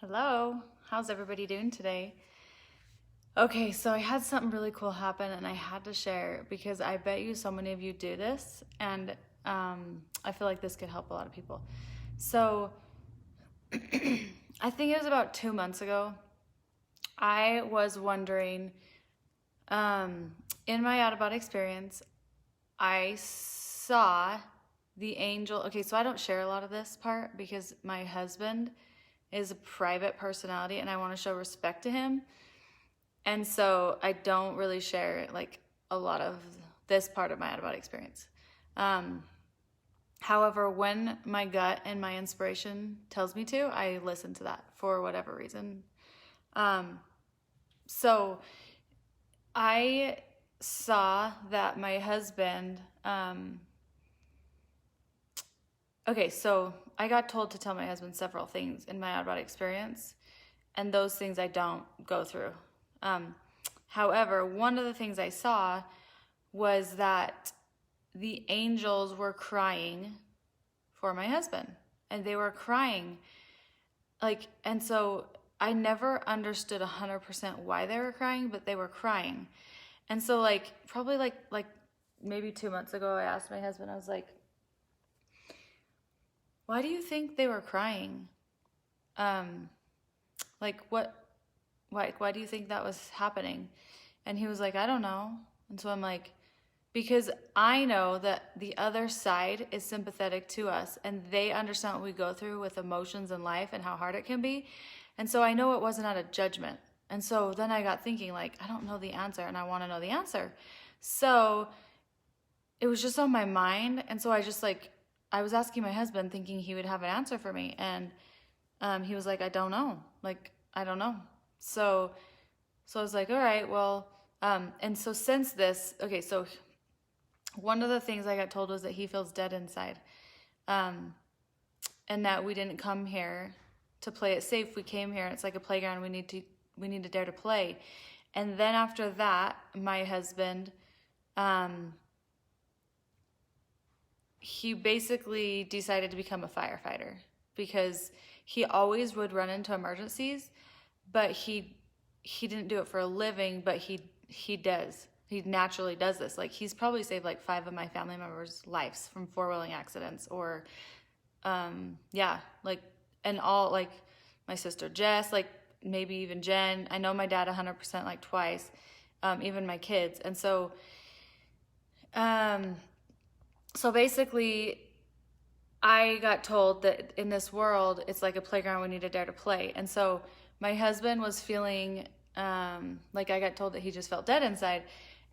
Hello, how's everybody doing today? Okay, so I had something really cool happen and I had to share because I bet you so many of you do this, and I feel like this could help a lot of people. So I think it was about 2 months ago. I was wondering, in my out of body experience, I saw the angel. Okay, so I don't share a lot of this part because my husband is a private personality and I want to show respect to him. And so I don't really share like a lot of this part of my out of body experience. However, when my gut and my inspiration tells me to, I listen to that for whatever reason. So I saw that my husband, okay, so I got told to tell my husband several things in my out of body experience, and those things I don't go through. However, one of the things I saw was that the angels were crying for my husband, and they were crying and so I never understood 100% why they were crying, but they were crying. And so probably maybe 2 months ago, I asked my husband, I was like, why do you think they were crying? Why do you think that was happening? And he was like, I don't know. And so I'm like, because I know that the other side is sympathetic to us and they understand what we go through with emotions in life and how hard it can be. And so I know it wasn't out of judgment. And so then I got thinking, I don't know the answer and I want to know the answer. So it was just on my mind. And so I was asking my husband thinking he would have an answer for me. And he was like, I don't know. I don't know. So I was like, all right, well, and so since this, okay, so one of the things I got told was that he feels dead inside, and that we didn't come here to play it safe. We came here, it's like a playground. We need to dare to play. And then after that, my husband, he basically decided to become a firefighter because he always would run into emergencies, but he didn't do it for a living, but he does. He naturally does this. He's probably saved 5 of my family members' lives from 4-wheeling accidents or, and all, my sister Jess, maybe even Jen. I know my dad 100% twice, even my kids. And so, basically I got told that in this world, it's like a playground. We need to dare to play. And so my husband was feeling, I got told that he just felt dead inside.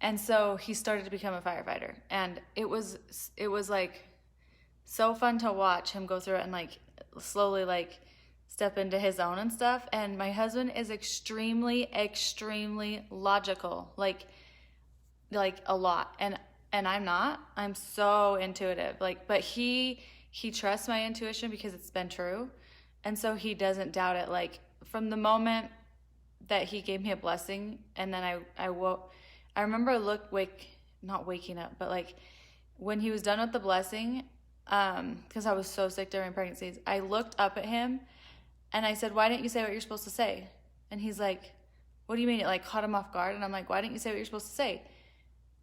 And so he started to become a firefighter, and it was so fun to watch him go through it and slowly step into his own and stuff. And my husband is extremely, extremely logical, like a lot. And I'm not. I'm so intuitive. But he trusts my intuition because it's been true. And so he doesn't doubt it. From the moment that he gave me a blessing, and then I woke. I remember not waking up, but when he was done with the blessing, because I was so sick during pregnancies, I looked up at him and I said, why didn't you say what you're supposed to say? And he's like, what do you mean? It caught him off guard. And I'm like, why didn't you say what you're supposed to say?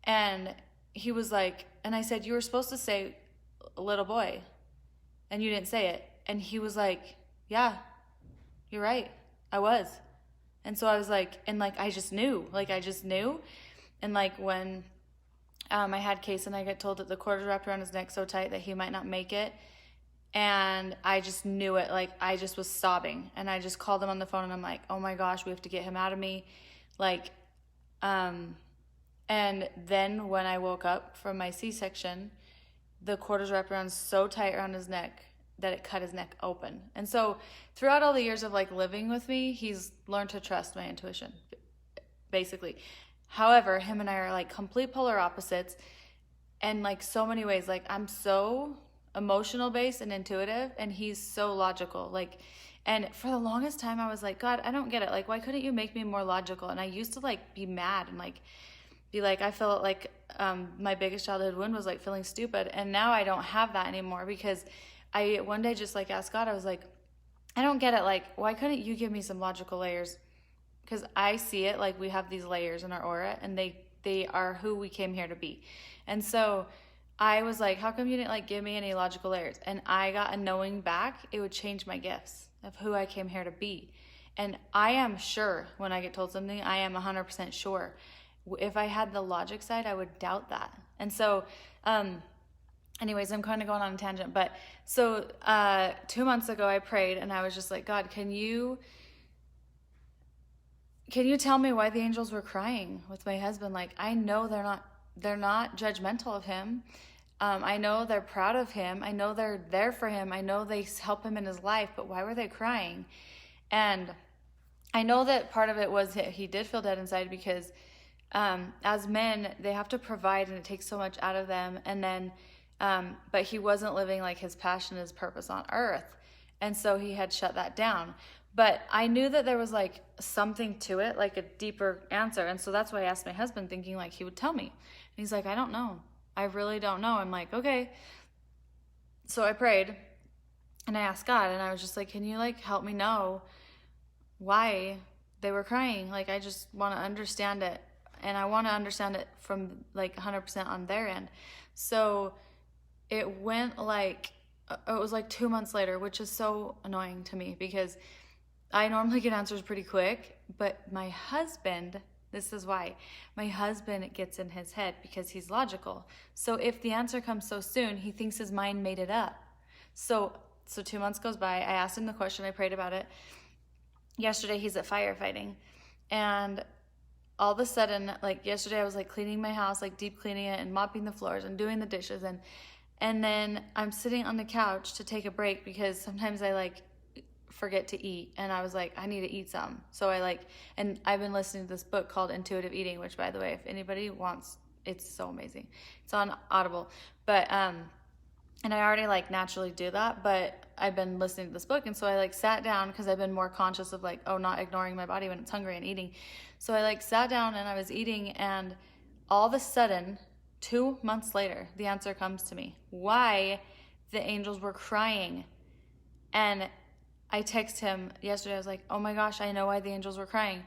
And he was like, and I said, you were supposed to say little boy and you didn't say it. And he was like, yeah, you're right. I was. And so I was like, and I just knew. And when I had Case, and I got told that the cord was wrapped around his neck so tight that he might not make it. And I just knew it. I just was sobbing. And I just called him on the phone and I'm like, oh my gosh, we have to get him out of me. And then when I woke up from my C-section, the cord was wrapped around so tight around his neck that it cut his neck open. And so throughout all the years of living with me, he's learned to trust my intuition, basically. However, him and I are complete polar opposites, and so many ways. I'm so emotional based and intuitive, and he's so logical. And for the longest time I was like, God, I don't get it. Why couldn't you make me more logical? And I used to be mad and I felt my biggest childhood wound was feeling stupid. And now I don't have that anymore because I one day just asked God, I was like, I don't get it. Like, why couldn't you give me some logical layers? Because I see it like we have these layers in our aura, and they are who we came here to be. And so I was like, how come you didn't like give me any logical layers? And I got a knowing back, it would change my gifts of who I came here to be. And I am sure when I get told something, I am 100% sure. If I had the logic side, I would doubt that. And so, anyways, I'm kind of going on a tangent. But so 2 months ago, I prayed and I was just like, God, can you tell me why the angels were crying with my husband? Like, I know they're not judgmental of him. I know they're proud of him. I know they're there for him. I know they help him in his life, but why were they crying? And I know that part of it was he did feel dead inside because as men, they have to provide and it takes so much out of them. And then, but he wasn't living like his passion, his purpose on earth. And so he had shut that down. But I knew that there was like something to it, like a deeper answer. And so that's why I asked my husband, thinking like he would tell me. And he's like, I don't know. I really don't know. I'm like, okay. So I prayed and I asked God, and I was just like, can you like help me know why they were crying? Like, I just want to understand it. And I want to understand it from like 100% on their end. So it went like, it was like 2 months later, which is so annoying to me because I normally get answers pretty quick, but my husband, this is why, my husband gets in his head because he's logical. So if the answer comes so soon, he thinks his mind made it up. So 2 months goes by, I asked him the question, I prayed about it. Yesterday he's at firefighting, and all of a sudden, like yesterday I was like cleaning my house, like deep cleaning it and mopping the floors and doing the dishes, and then I'm sitting on the couch to take a break because sometimes I like forget to eat, and I was like, I need to eat some. So and I've been listening to this book called Intuitive Eating, which by the way, if anybody wants, it's so amazing. It's on Audible. But and I already like naturally do that, but I've been listening to this book, and so I like sat down because I've been more conscious of like, not ignoring my body when it's hungry and eating. So I like sat down and I was eating, and all of a sudden 2 months later, the answer comes to me, why the angels were crying. And I text him yesterday. I was like, oh my gosh, I know why the angels were crying.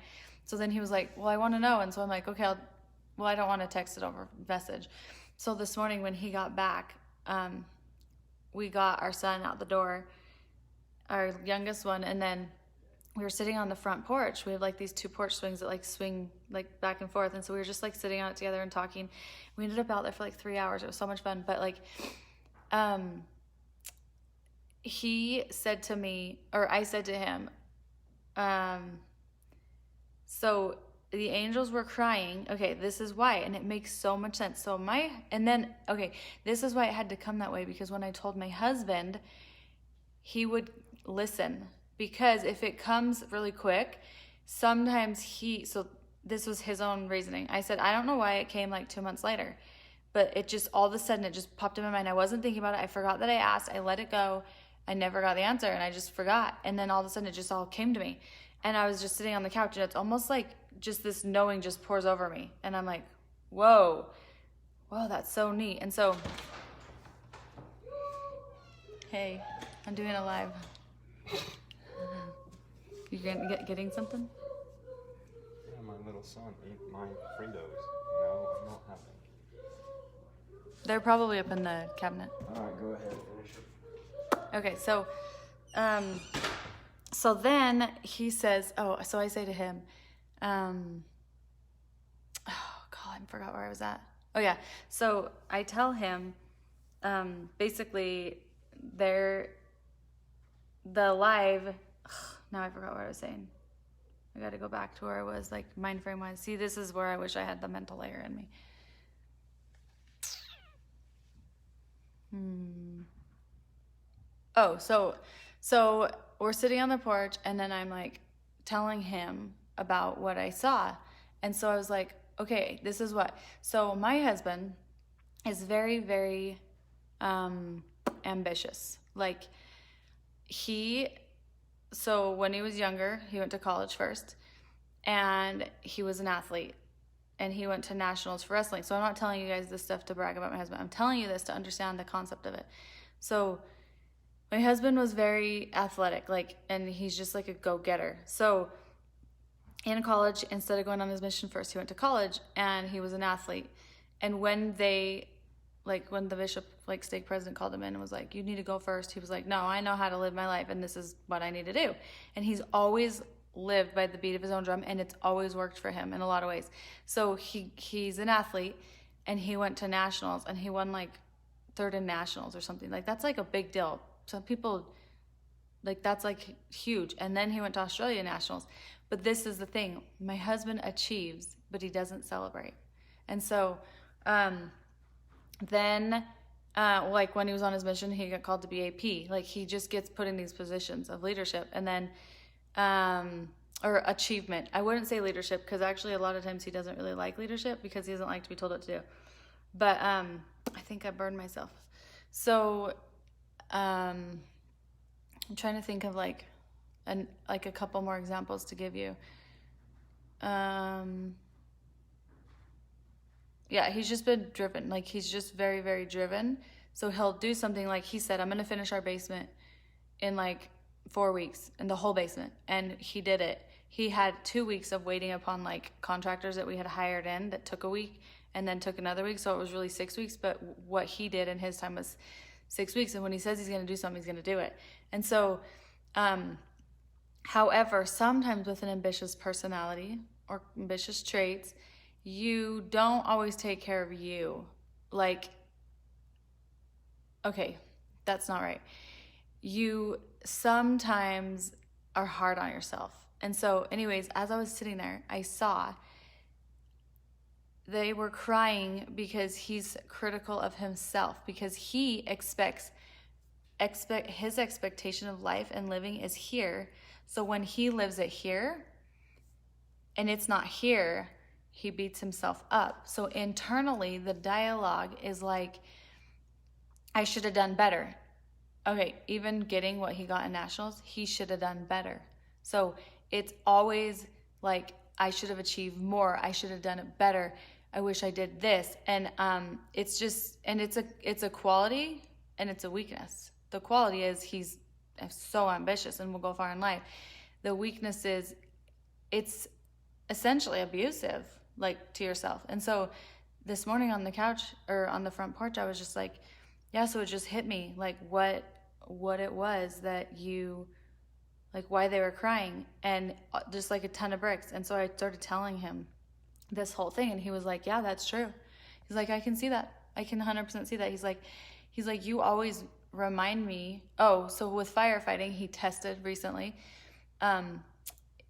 So then he was like, well, I want to know. And so I'm like, okay, I don't want to text it over message. So this morning when he got back, we got our son out the door, our youngest one, and then we were sitting on the front porch. We have like these 2 porch swings that like swing like back and forth. And so we were just like sitting on it together and talking. We ended up out there for like 3 hours. It was so much fun. But like, he said to me, or I said to him, so the angels were crying. Okay, this is why. And it makes so much sense. This is why it had to come that way, because when I told my husband, he would listen. Because if it comes really quick, sometimes so this was his own reasoning. I said, I don't know why it came like 2 months later, but it just, all of a sudden, it just popped in my mind. I wasn't thinking about it. I forgot that I asked. I let it go. I never got the answer, and I just forgot. And then all of a sudden, it just all came to me. And I was just sitting on the couch, and it's almost like just this knowing just pours over me. And I'm like, whoa, that's so neat. And so, hey, I'm doing a live. You getting something? Yeah, my little son ate my Fritos. No, I'm not having. They're probably up in the cabinet. All right, go ahead. Finish it. Okay, so then he says, so I say to him, I forgot where I was at. Oh yeah, so I tell him, basically, now I forgot what I was saying. I got to go back to where I was, like, mind frame wise. See, this is where I wish I had the mental layer in me. Oh, so we're sitting on the porch, and then I'm like telling him about what I saw. And so I was like, okay, this is what. So my husband is very, very ambitious. Like, so when he was younger, he went to college first, and he was an athlete, and he went to nationals for wrestling. So I'm not telling you guys this stuff to brag about my husband. I'm telling you this to understand the concept of it. So my husband was very athletic, and he's just like a go-getter. So in college, instead of going on his mission first, he went to college, and he was an athlete. And when the bishop, stake president, called him in and was like, you need to go first, he was like, no, I know how to live my life, and this is what I need to do. And he's always lived by the beat of his own drum, and it's always worked for him in a lot of ways. So he's an athlete, and he went to nationals, and he won third in nationals or something. That's a big deal. Some people, that's huge. And then he went to Australia nationals. But this is the thing, my husband achieves, but he doesn't celebrate. And so then when he was on his mission, he got called to be AP. He just gets put in these positions of leadership, and then or achievement. I wouldn't say leadership, because actually a lot of times he doesn't really like leadership because he doesn't like to be told what to do. But I think I burned myself. So I'm trying to think of a couple more examples to give you. Yeah, he's just been driven. He's just very, very driven. So he'll do something he said, I'm going to finish our basement in 4 weeks, in the whole basement. And he did it. He had 2 weeks of waiting upon contractors that we had hired in that took a week and then took another week. So it was really 6 weeks. But what he did in his time was 6 weeks. And when he says he's going to do something, he's going to do it. And so, however, sometimes with an ambitious personality or ambitious traits, you don't always take care of you. Okay, that's not right. You sometimes are hard on yourself. And so anyways, as I was sitting there, I saw they were crying because he's critical of himself, because he his expectation of life and living is here. So when he lives it here and it's not here, he beats himself up. So internally, the dialogue is I should have done better. Okay, even getting what he got in nationals, he should have done better. So it's always I should have achieved more. I should have done it better. I wish I did this. And it's a quality and it's a weakness. The quality is he's so ambitious and will go far in life. The weakness is it's essentially abusive, to yourself. And so this morning on the couch or on the front porch, I was just yeah, so it just hit me what it was that you, why they were crying, and just a ton of bricks. And so I started telling him this whole thing, and he was like, yeah, that's true. He's like, I can see that. I can 100% see that. He's like, you always remind me. Oh, so with firefighting, he tested recently.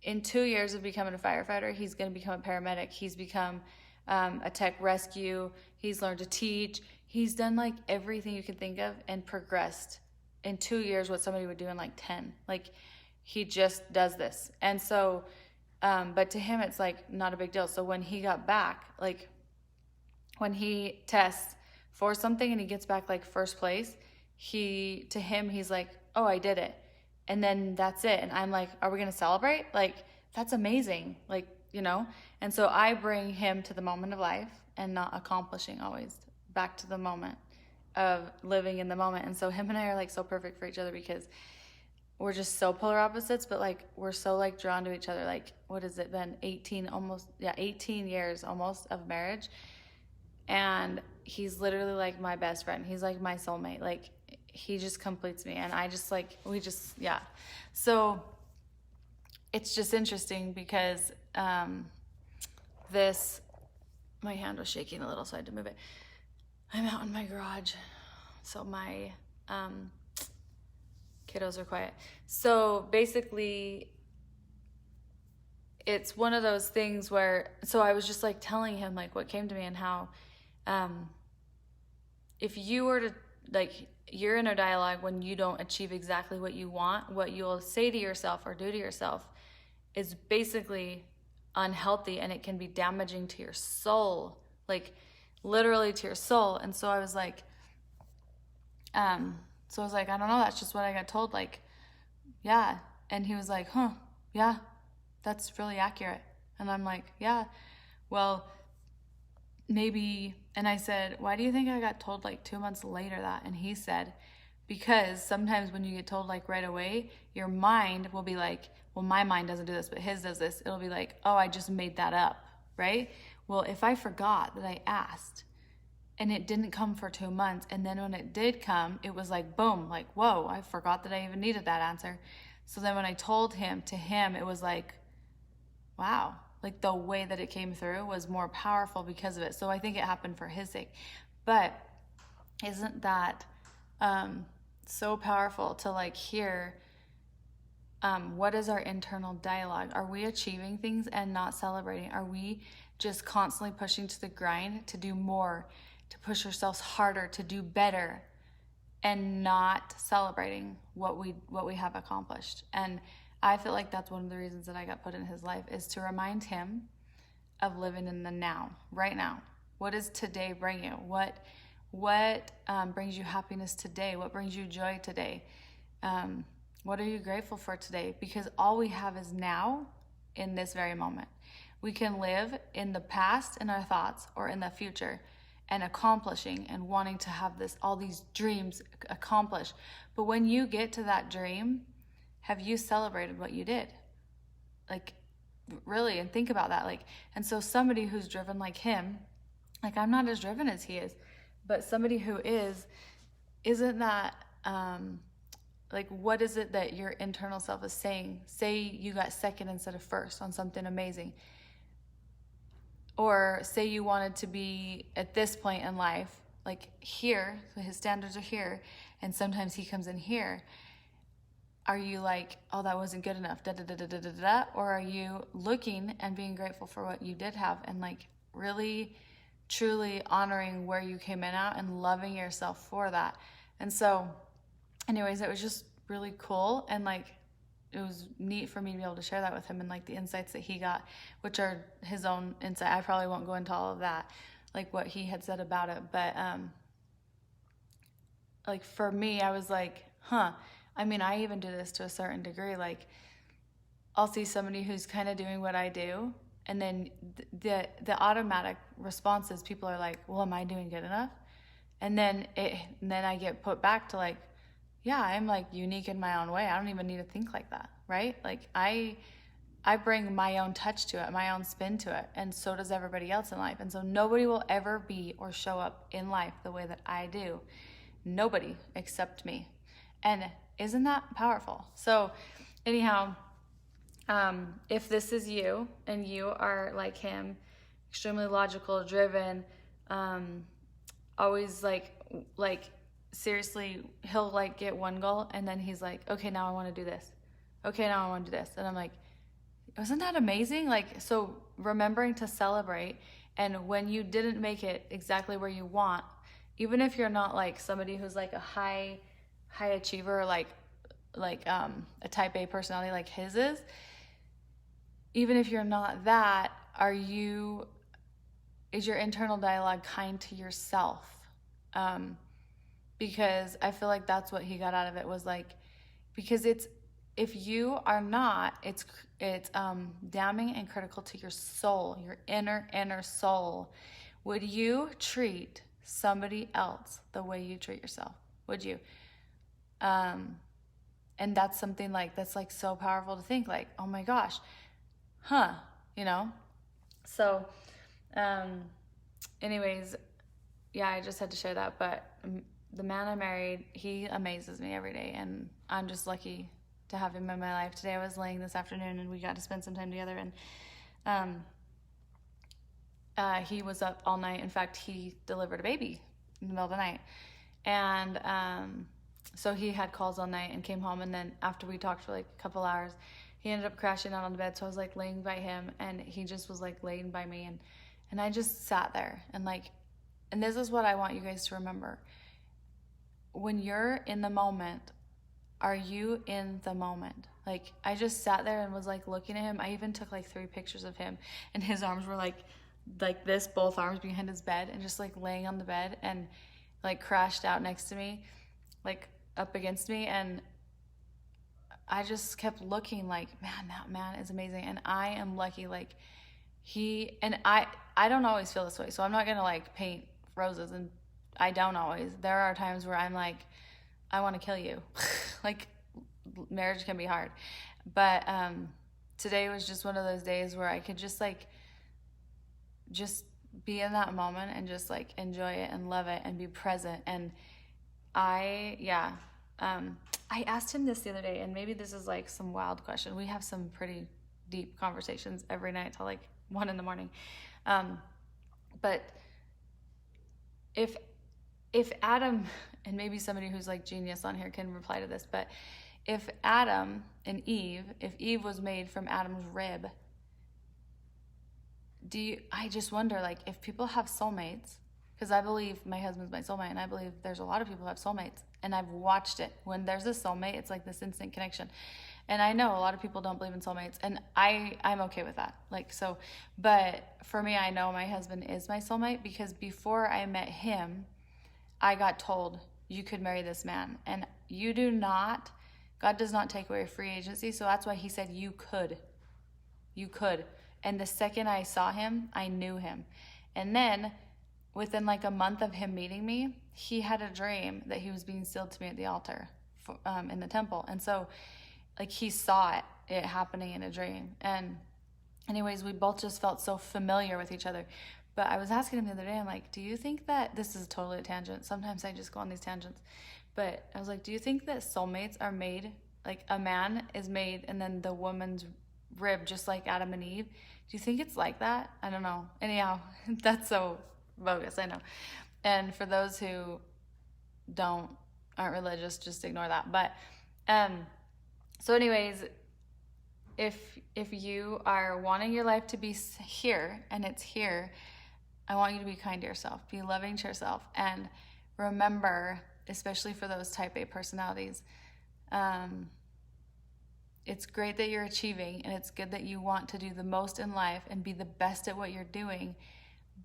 In 2 years of becoming a firefighter, he's going to become a paramedic. He's become a tech rescue. He's learned to teach. He's done everything you can think of and progressed in 2 years what somebody would do in 10. He just does this. And so, but to him, it's not a big deal. So when he got back, when he tests for something and he gets back first place, to him, he's like, oh, I did it. And then that's it. And I'm like, are we going to celebrate? That's amazing. And so I bring him to the moment of life and not accomplishing always, back to the moment of living in the moment. And so him and I are so perfect for each other because we're just so polar opposites, but we're so drawn to each other. What has it been? 18 years almost of marriage. And he's literally my best friend. He's my soulmate. He just completes me, and I just yeah. So it's just interesting because my hand was shaking a little, so I had to move it. I'm out in my garage, so my kiddos are quiet. So basically, it's one of those things where, so I was just telling him what came to me and how if you were to your inner dialogue when you don't achieve exactly what you want, what you'll say to yourself or do to yourself is basically unhealthy, and it can be damaging to your soul, literally to your soul. And so I was I don't know, that's just what I got told. Yeah. And he was like, huh, yeah, that's really accurate. And I'm like, yeah, well, maybe. And I said, why do you think I got told 2 months later that? And he said, Because sometimes when you get told like right away, your mind will be like, well, my mind doesn't do this, but his does this. It'll be like, oh, I just made that up, right? Well, if I forgot that I asked and it didn't come for 2 months, and then when it did come, it was like, boom, like, whoa, I forgot that I even needed that answer. So then when I told him, to him, it was like, wow, like the way that it came through was more powerful because of it. So I think it happened for his sake. But isn't that so powerful to like hear what is our internal dialogue? Are we achieving things and not celebrating? Are we just constantly pushing to the grind to do more, to push ourselves harder, to do better, and not celebrating what we have accomplished? And I feel like that's one of the reasons that I got put in his life, is to remind him of living in the now, right now. What does today bring you? What brings you happiness today? What brings you joy today? What are you grateful for today? Because all we have is now, in this very moment. We can live in the past in our thoughts, or in the future, and accomplishing and wanting to have all these dreams accomplished. But when you get to that dream, have you celebrated what you did? Like, really, and think about that. Like, and so somebody who's driven like him, like, I'm not as driven as he is, but somebody who isn't that, like, what is it that your internal self is saying? Say you got second instead of first on something amazing. Or say you wanted to be at this point in life, like here, so his standards are here, and sometimes he comes in here. Are you like, oh, that wasn't good enough, da da da da da da da? Or are you looking and being grateful for what you did have, and like really, truly honoring where you came in at and loving yourself for that? And so, anyways, it was just really cool, and like, it was neat for me to be able to share that with him, and like the insights that he got, which are his own insight. I probably won't go into all of that, like what he had said about it. But like for me, I was like, I mean, I even do this to a certain degree. Like, I'll see somebody who's kind of doing what I do, and then the automatic response is people are like, well, am I doing good enough? And then I get put back to like, yeah, I'm like unique in my own way. I don't even need to think like that, right? Like I bring my own touch to it, my own spin to it, and so does everybody else in life. And so nobody will ever be or show up in life the way that I do. Nobody except me. And isn't that powerful? So anyhow, if this is you and you are like him, extremely logical, driven, always like seriously, he'll like get one goal and then he's like, okay, now I want to do this. Okay, now I want to do this. And I'm like, wasn't that amazing? Like, so remembering to celebrate, and when you didn't make it exactly where you want, even if you're not like somebody who's like a high achiever, like a type A personality like his is, even if you're not that, is your internal dialogue kind to yourself? Because I feel like that's what he got out of it, was like, because if you are not, it's damning and critical to your soul, your inner soul. Would you treat somebody else the way you treat yourself? Would you? And that's something like, that's like so powerful to think, like, oh my gosh, you know? So, anyways, yeah, I just had to share that. But the man I married, he amazes me every day, and I'm just lucky to have him in my life. Today I was laying this afternoon and we got to spend some time together, and he was up all night. In fact, he delivered a baby in the middle of the night, and so he had calls all night and came home, and then after we talked for like a couple hours, he ended up crashing out on the bed. So I was like laying by him, and he just was like laying by me, and I just sat there and like, and this is what I want you guys to remember. When you're in the moment, are you in the moment? Like, I just sat there and was like looking at him. I even took like 3 pictures of him, and his arms were like this, both arms behind his bed, and just like laying on the bed, and like crashed out next to me, like up against me. And I just kept looking like, man, that man is amazing. And I am lucky, like I don't always feel this way, so I'm not gonna like paint roses, and I don't always. There are times where I'm like, I want to kill you. Like, marriage can be hard. But today was just one of those days where I could just be in that moment and just like enjoy it and love it and be present. And I asked him this the other day, and maybe this is like some wild question. We have some pretty deep conversations every night till like 1 a.m. But if Adam, and maybe somebody who's like genius on here can reply to this, but if Adam and Eve, if Eve was made from Adam's rib, I just wonder, like, if people have soulmates, because I believe my husband's my soulmate, and I believe there's a lot of people who have soulmates, and I've watched it. When there's a soulmate, it's like this instant connection. And I know a lot of people don't believe in soulmates, and I'm okay with that. Like, so, but for me, I know my husband is my soulmate, because before I met him, I got told, you could marry this man. And God does not take away free agency, so that's why he said you could. You could. And the second I saw him, I knew him. And then, within like a month of him meeting me, he had a dream that he was being sealed to me at the altar in the temple. And so, like, he saw it happening in a dream. And anyways, we both just felt so familiar with each other. But I was asking him the other day, I'm like, do you think that, this is totally a tangent, sometimes I just go on these tangents, but I was like, do you think that soulmates are made, like a man is made and then the woman's rib, just like Adam and Eve? Do you think it's like that? I don't know. Anyhow, that's so bogus, I know. And for those who aren't religious, just ignore that. But so anyways, if you are wanting your life to be here, and it's here, I want you to be kind to yourself, be loving to yourself, and remember, especially for those type A personalities, it's great that you're achieving, and it's good that you want to do the most in life and be the best at what you're doing,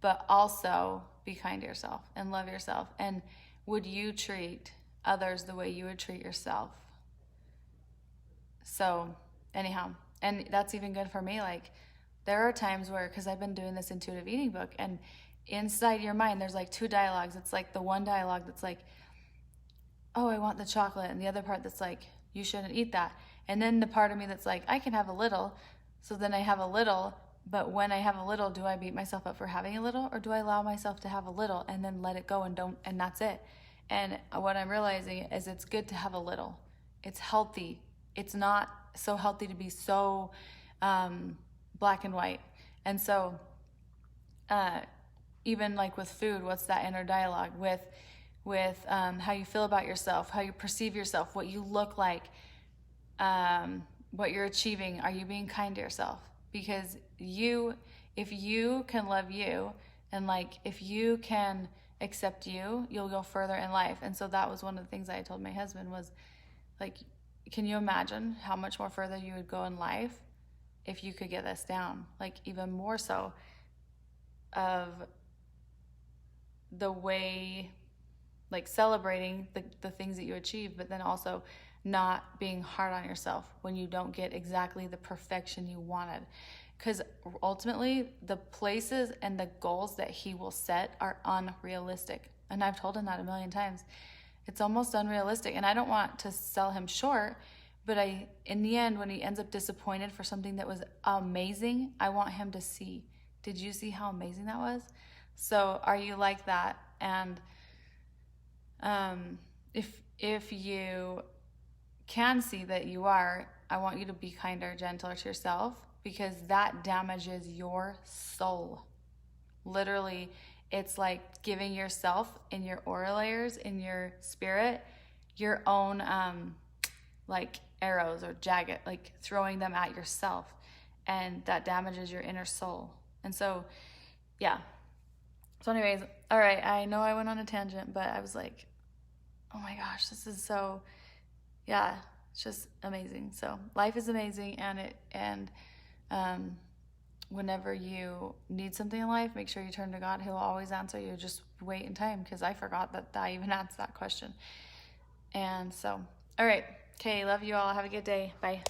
but also be kind to yourself and love yourself. And would you treat others the way you would treat yourself? So anyhow, and that's even good for me. Like, there are times where, because I've been doing this intuitive eating book, and inside your mind, there's like two dialogues. It's like the one dialogue that's like, oh, I want the chocolate. And the other part that's like, you shouldn't eat that. And then the part of me that's like, I can have a little. So then I have a little, but when I have a little, do I beat myself up for having a little, or do I allow myself to have a little and then let it go and that's it? And what I'm realizing is it's good to have a little. It's healthy. It's not so healthy to be so black and white. And so even like with food, what's that inner dialogue with how you feel about yourself, how you perceive yourself, what you look like, what you're achieving? Are you being kind to yourself? Because if you can love you, and like if you can accept you, you'll go further in life. And so that was one of the things I told my husband was like, can you imagine how much more further you would go in life if you could get this down? Like, even more so of the way, like, celebrating the things that you achieve, but then also not being hard on yourself when you don't get exactly the perfection you wanted. Because ultimately, the places and the goals that he will set are unrealistic. And I've told him that a million times. It's almost unrealistic. And I don't want to sell him short, but in the end, when he ends up disappointed for something that was amazing, I want him to see, did you see how amazing that was? So are you like that? And if you can see that you are, I want you to be kinder, gentler to yourself, because that damages your soul. Literally, it's like giving yourself in your aura layers, in your spirit, your own like arrows or jagged, like throwing them at yourself, and that damages your inner soul. And so, yeah. So anyways, all right, I know I went on a tangent, but I was like, oh my gosh, this is so, yeah, it's just amazing. So life is amazing, and whenever you need something in life, make sure you turn to God. He'll always answer you. Just wait in time, because I forgot that I even asked that question. And so, all right. Okay, love you all. Have a good day. Bye.